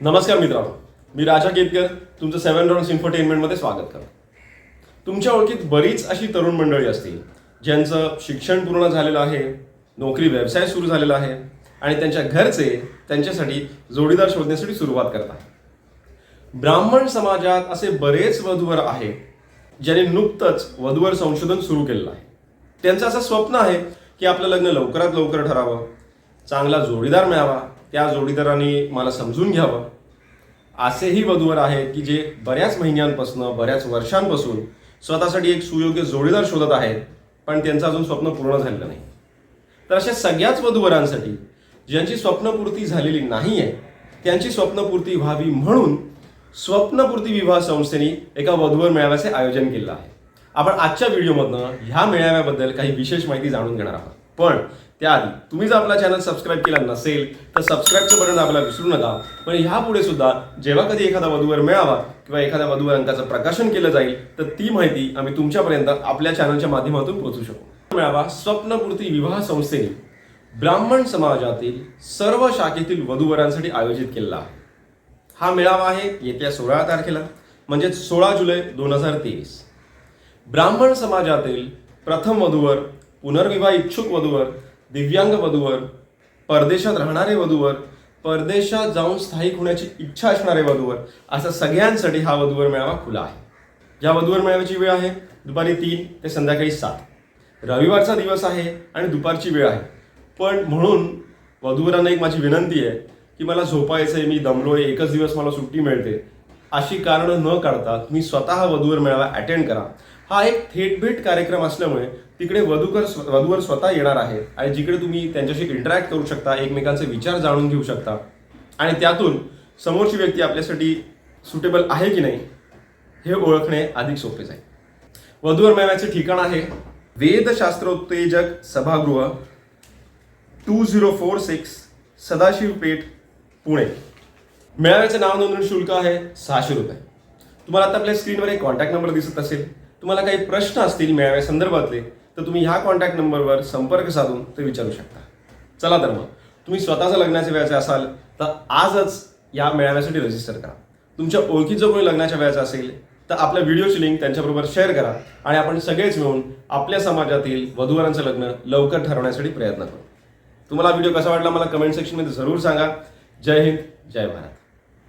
नमस्कार मित्रांनो, मी राजा केतकर तुमचं 7 राउंड्स इन्फोटेनमेंटमध्ये स्वागत करतो. तुमच्या ओळखीत बरीच अशी तरुण मंडळी असतील ज्यांचं शिक्षण पूर्ण झालेलं आहे, नोकरी व्यवसाय सुरू झालेला आहे आणि त्यांच्या घरचे त्यांच्यासाठी जोडीदार शोधण्यासाठी सुरुवात करतात. ब्राह्मण समाजात असे बरेच वधूवर आहेत ज्यांनी नुकतंच वधूवर संशोधन सुरू केलेलं आहे. त्यांचं असं स्वप्न आहे की आपलं लग्न लवकरात लवकर ठरावं, चांगला जोडीदार मिळावा, त्या जोडीदाराने मला समजून घ्यावं. असेही वधूवर आहेत की जे बऱ्याच महिन्यांपासून बऱ्याच वर्षांपासून स्वतःसाठी एक सुयोग्य जोडीदार शोधत आहेत, पण त्यांचं अजून स्वप्न पूर्ण झालेलं नाही. तर अशा सगळ्याच वधूवरांसाठी ज्यांची स्वप्नपूर्ती झालेली नाही आहे त्यांची स्वप्नपूर्ती व्हावी म्हणून स्वप्नपूर्ती विवाह संस्थेने एका वधूवर मेळाव्याचे आयोजन केलं आहे. आपण आजच्या व्हिडिओमधनं ह्या मेळाव्याबद्दल काही विशेष माहिती जाणून घेणार आहोत. पण त्याआधी तुम्ही जर आपला चॅनल सबस्क्राईब केला नसेल तर सबस्क्राईबचं बटन दाबायला विसरू नका. पण ह्यापुढे सुद्धा जेव्हा कधी एखादा वधूवर मेळावा किंवा एखाद्या वधूवर अंकाचं प्रकाशन केलं जाईल तर ती माहिती आम्ही तुमच्यापर्यंत आपल्या चॅनलच्या माध्यमातून पोहोचू शकू. मेळावा स्वप्नपूर्ती विवाह संस्थेने ब्राह्मण समाजातील सर्व शाखेतील वधूवरांसाठी आयोजित केलेला आहे. हा मेळावा आहे येत्या 16 तारखेला म्हणजे 16 जुलै 2023. ब्राह्मण समाजातील प्रथम वधूवर, पुनर्विवाह इच्छुक वधूवर, दिव्यांग वधूवर, परदेशात राहणारे वधूवर, परदेशात जाऊन स्थायिक होण्याची इच्छा असणारे वधूवर, असं सगळ्यांसाठी हा वधूवर मेळावा खुला आहे. या वधूवर मेळाव्याची वेळ आहे दुपारी 3 ते संध्याकाळी 7. रविवारचा दिवस आहे आणि दुपारची वेळ आहे. पण म्हणून वधूवरांना एक माझी विनंती आहे की मला झोपायचं आहे, मी दमलोय, एकच दिवस मला सुट्टी मिळते, अशी कारणं न काढता तुम्ही स्वतः वधूवर मेळावा अटेंड करा. हा एक थेट भेट कार्यक्रम असल्यामुळे तिकडे वधूवर स्वतः येणार आहेत आणि जिकडे तुम्ही त्यांच्याशी इंटरॅक्ट करू शकता, एकमेकांचे विचार जाणून घेऊ शकता आणि त्यातून समोरची व्यक्ती आपल्यासाठी सुटेबल आहे की नाही हे ओळखणे अधिक सोपे जाईल. वधूवर मेळाव्याचे ठिकाण आहे वेदशास्त्रोत्तेजक सभागृह 2046 सदाशिव पेठ, पुणे. मेळाव्याचे नाव नोंदणी शुल्क आहे 600 रुपये. तुम्हाला आता आपल्या स्क्रीनवर एक कॉन्टॅक्ट नंबर दिसत असेल. तुम्हाला काही प्रश्न असतील मेळाव्या संदर्भातले तर तुम्ही ह्या कॉन्टॅक्ट नंबरवर संपर्क साधून ते विचारू शकता. चला तर मग तुम्ही स्वतःचं लग्नाच्या वयाचे असाल तर आजच या मेळाव्यासाठी रजिस्टर करा. तुमच्या ओळखीत जो कोणी लग्नाच्या वयाचा असेल तर आपल्या व्हिडिओची लिंक त्यांच्याबरोबर शेअर करा आणि आपण सगळेच मिळून आपल्या समाजातील वधूवरांचं लग्न लवकर ठरवण्यासाठी प्रयत्न करू. तुम्हाला व्हिडिओ कसा वाटला मला कमेंट सेक्शनमध्ये जरूर सांगा. जय हिंद, जय भारत.